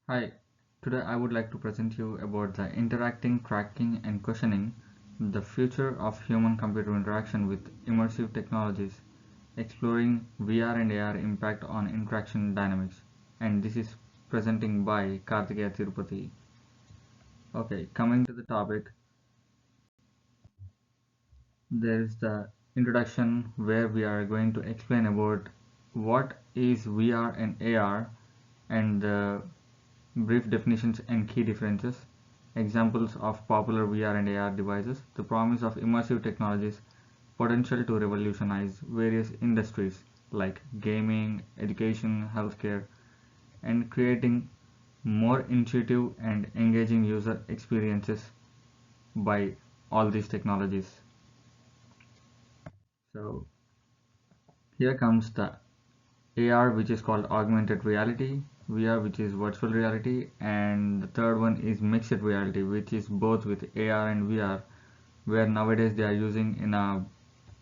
Hi, today I would like to present you about the interacting, tracking and questioning the future of human-computer interaction with immersive technologies, exploring VR and AR impact on interaction dynamics. And this is presenting by Kartikeya Tirupati. Okay, coming to the topic, there is the introduction where we are going to explain about what is VR and AR and the brief definitions and key differences, examples of popular VR and AR devices, the promise of immersive technologies, potential to revolutionize various industries like gaming, education, healthcare, and creating more intuitive and engaging user experiences by all these technologies. So here comes the AR, which is called augmented reality, VR, which is virtual reality, and the third one is mixed reality, which is both with AR and VR, where nowadays they are using in a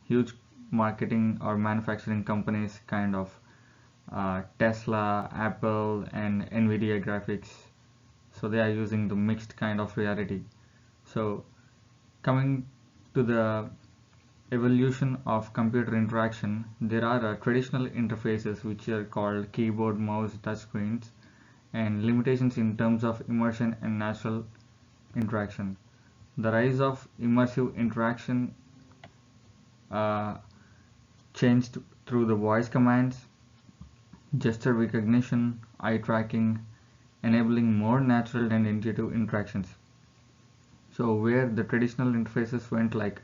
huge marketing or manufacturing companies kind of Tesla, Apple, and Nvidia graphics. So they are using the mixed kind of reality. So coming to the evolution of computer interaction, there are traditional interfaces which are called keyboard, mouse, touchscreens, and limitations in terms of immersion and natural interaction. The rise of immersive interaction uh, changed through the voice commands, gesture recognition, eye tracking, enabling more natural and intuitive interactions. So where the traditional interfaces went like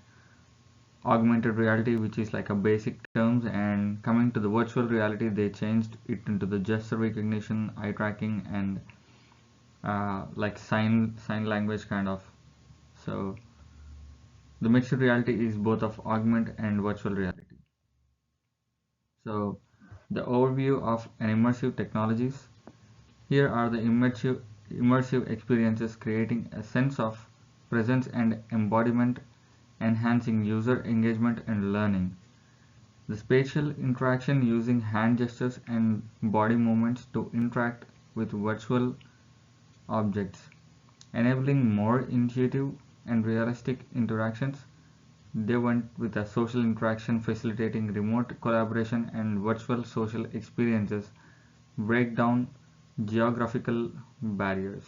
augmented reality, which is like a basic terms, and coming to the virtual reality they changed it into the gesture recognition, eye tracking, and like sign language kind of. So the mixed reality is both of augment and virtual reality. So the overview of an immersive technologies, here are the immersive experiences creating a sense of presence and embodiment, enhancing user engagement and learning. The spatial interaction using hand gestures and body movements to interact with virtual objects, enabling more intuitive and realistic interactions. They went with a social interaction facilitating remote collaboration and virtual social experiences, break down geographical barriers.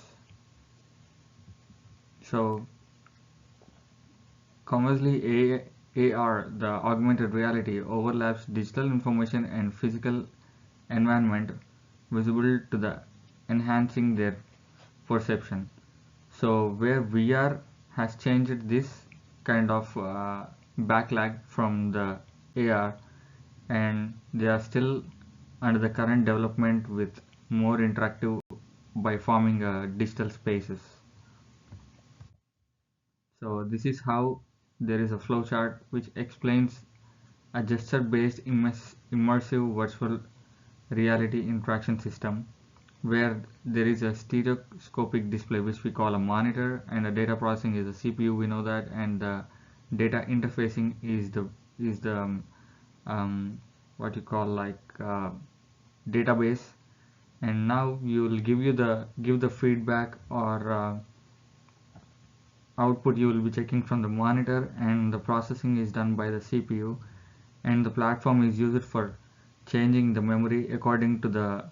So, conversely, AR, the augmented reality, overlaps digital information and physical environment visible to the enhancing their perception. So where VR has changed this kind of backlag from the AR, and they are still under the current development with more interactive by forming digital spaces. So this is how there is a flowchart which explains a gesture-based immersive virtual reality interaction system where there is a stereoscopic display which we call a monitor, and the data processing is a CPU, we know that, and the data interfacing is the what you call like database. And now you will give the feedback or output you will be checking from the monitor, and the processing is done by the CPU, and the platform is used for changing the memory according to the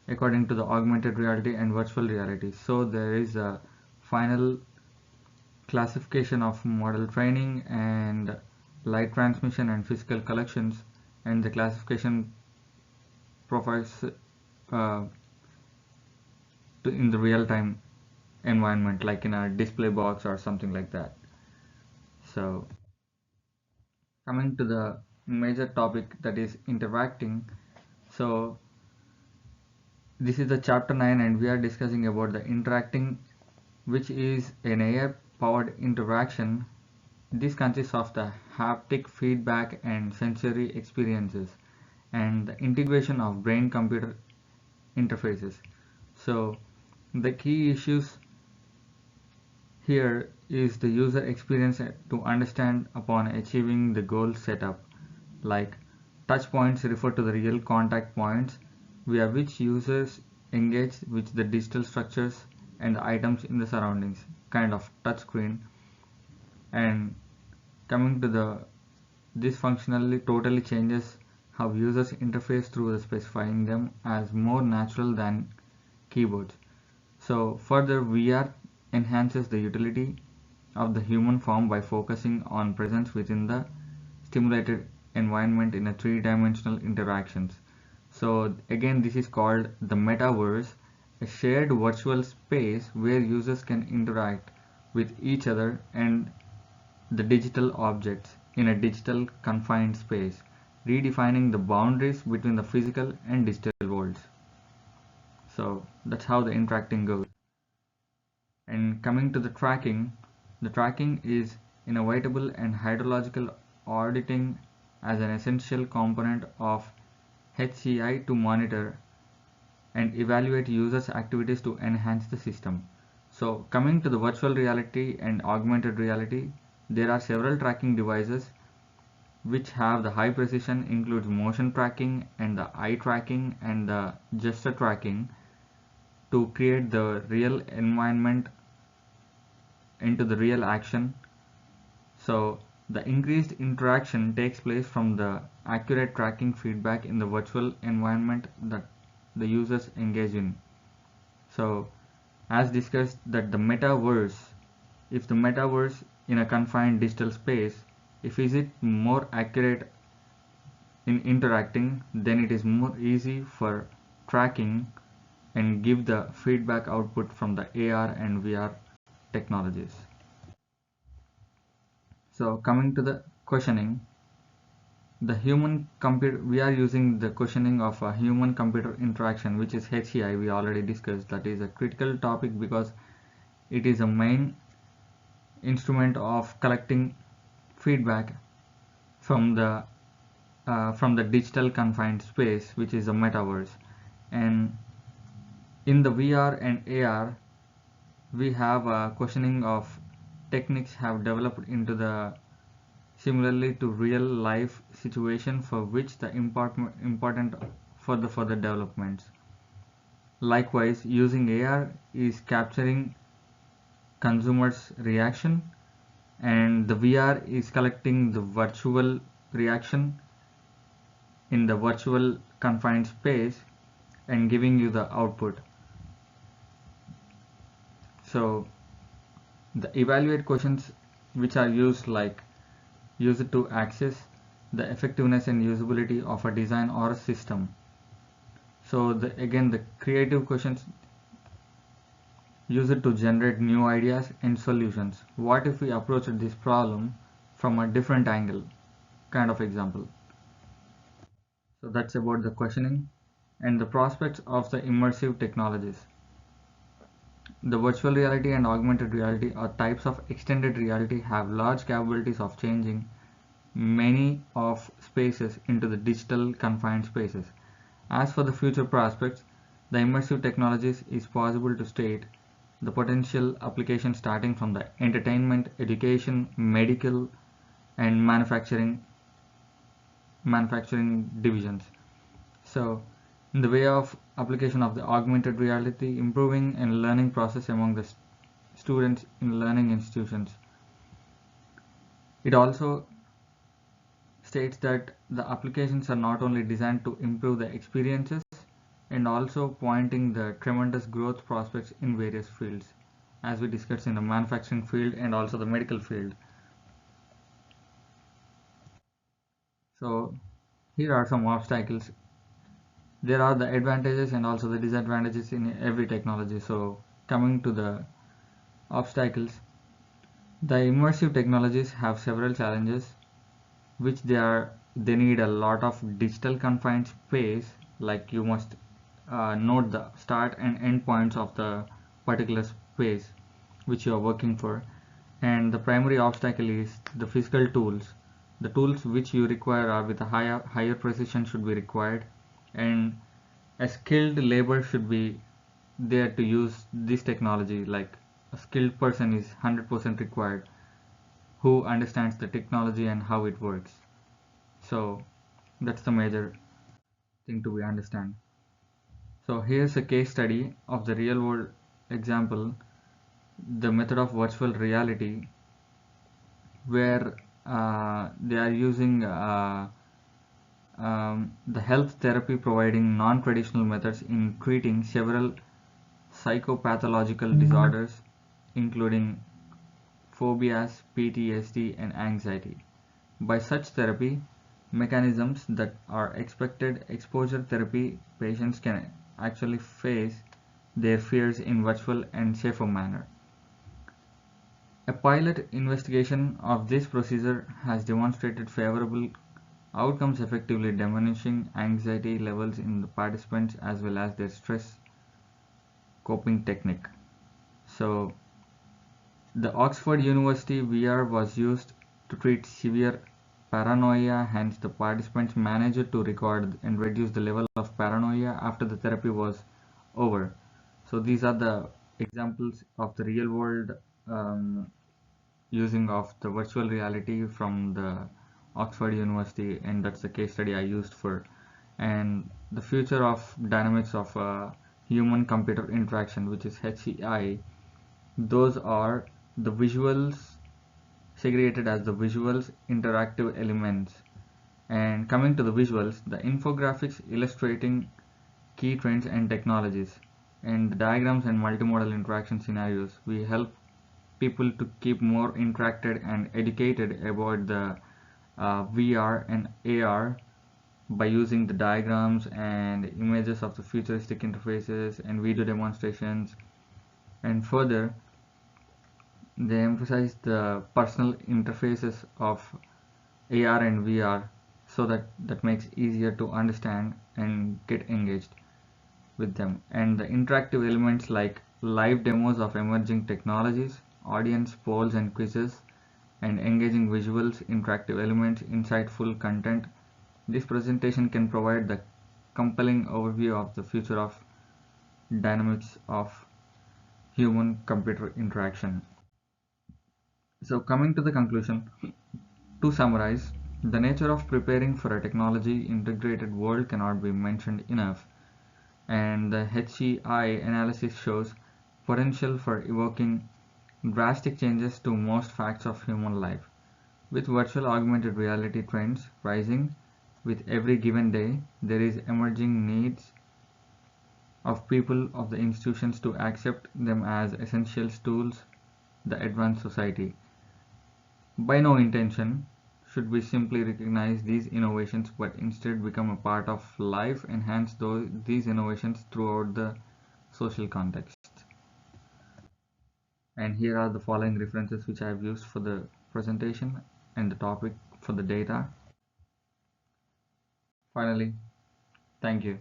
augmented reality and virtual reality. So there is a final classification of model training and light transmission and physical collections, and the classification provides in the real-time environment like in a display box or something like that. So coming to the major topic, that is interacting. So this is the chapter 9 and we are discussing about the interacting, which is an AI powered interaction. This consists of the haptic feedback and sensory experiences and the integration of brain computer interfaces. So the key issues here is the user experience to understand upon achieving the goal set up, like touch points refer to the real contact points via which users engage with the digital structures and the items in the surroundings, kind of touch screen. And coming to the this functionally totally changes how users interface through the specifying them as more natural than keyboards. So further, VR enhances the utility of the human form by focusing on presence within the stimulated environment in a three-dimensional interactions. So again, this is called the metaverse, a shared virtual space where users can interact with each other and the digital objects in a digital confined space, redefining the boundaries between the physical and digital worlds. So that's how the interacting goes. And coming to the tracking is inevitable and hydrological auditing as an essential component of HCI to monitor and evaluate users' activities to enhance the system. So coming to the virtual reality and augmented reality, there are several tracking devices which have the high precision includes motion tracking and the eye tracking and the gesture tracking to create the real environment into the real action. So the increased interaction takes place from the accurate tracking feedback in the virtual environment that the users engage in. So as discussed that the metaverse, if the metaverse in a confined digital space, if is it more accurate in interacting, then it is more easy for tracking and give the feedback output from the AR and VR technologies. So coming to the questioning, the human computer, we are using the questioning of a human computer interaction, which is HCI. We already discussed that is a critical topic because it is a main instrument of collecting feedback from the digital confined space, which is a metaverse. And in the VR and AR, we have a questioning of techniques have developed into the similarly to real life situation for which the important for the further developments. Likewise, using AR is capturing consumers reaction and the VR is collecting the virtual reaction in the virtual confined space and giving you the output. So the evaluate questions which are used like use it to access the effectiveness and usability of a design or a system. So again the creative questions use it to generate new ideas and solutions. What if we approached this problem from a different angle? Kind of example. So that's about the questioning and the prospects of the immersive technologies. The virtual reality and augmented reality are types of extended reality have large capabilities of changing many of spaces into the digital confined spaces. As for the future prospects, the immersive technologies is possible to state the potential application starting from the entertainment, education, medical, and manufacturing divisions. So, in the way of application of the augmented reality, improving and learning process among the students in learning institutions. It also states that the applications are not only designed to improve the experiences and also pointing the tremendous growth prospects in various fields as we discussed in the manufacturing field and also the medical field. So here are some obstacles. There are the advantages and also the disadvantages in every technology. So coming to the obstacles, the immersive technologies have several challenges which they need a lot of digital confined space, like you must note the start and end points of the particular space which you are working for. And the primary obstacle is the physical tools. The tools which you require are with a higher precision should be required, and a skilled labor should be there to use this technology. Like a skilled person is 100% required who understands the technology and how it works. So that's the major thing to be understand. So here's a case study of the real world example, the method of virtual reality, where they are using the health therapy, providing non-traditional methods in treating several psychopathological disorders, including phobias, PTSD, and anxiety. By such therapy mechanisms that are expected, exposure therapy patients can actually face their fears in virtual and safer manner. A pilot investigation of this procedure has demonstrated favorable outcomes, effectively diminishing anxiety levels in the participants as well as their stress coping technique. So the Oxford University VR was used to treat severe paranoia, hence the participants managed to record and reduce the level of paranoia after the therapy was over. So these are the examples of the real world um, using of the virtual reality from the Oxford University, and that's the case study I used for. And the future of dynamics of human computer interaction, which is HCI, those are the visuals segregated as the visuals interactive elements. And coming to the visuals, the infographics illustrating key trends and technologies, and the diagrams and multimodal interaction scenarios. We help people to keep more interacted and educated about the VR and AR by using the diagrams and images of the futuristic interfaces and video demonstrations. And further, they emphasize the personal interfaces of AR and VR, so that makes easier to understand and get engaged with them. And the interactive elements like live demos of emerging technologies, audience polls and quizzes, and engaging visuals, interactive elements, insightful content. This presentation can provide the compelling overview of the future of dynamics of human computer interaction. So coming to the conclusion, to summarize, the nature of preparing for a technology integrated world cannot be mentioned enough, and the HCI analysis shows potential for evoking drastic changes to most facts of human life. With virtual augmented reality trends rising with every given day, there is emerging needs of people of the institutions to accept them as essential tools the advanced society. By no intention should we simply recognize these innovations, but instead become a part of life, enhance these innovations throughout the social context. And here are the following references which I have used for the presentation and the topic for the data. Finally, thank you.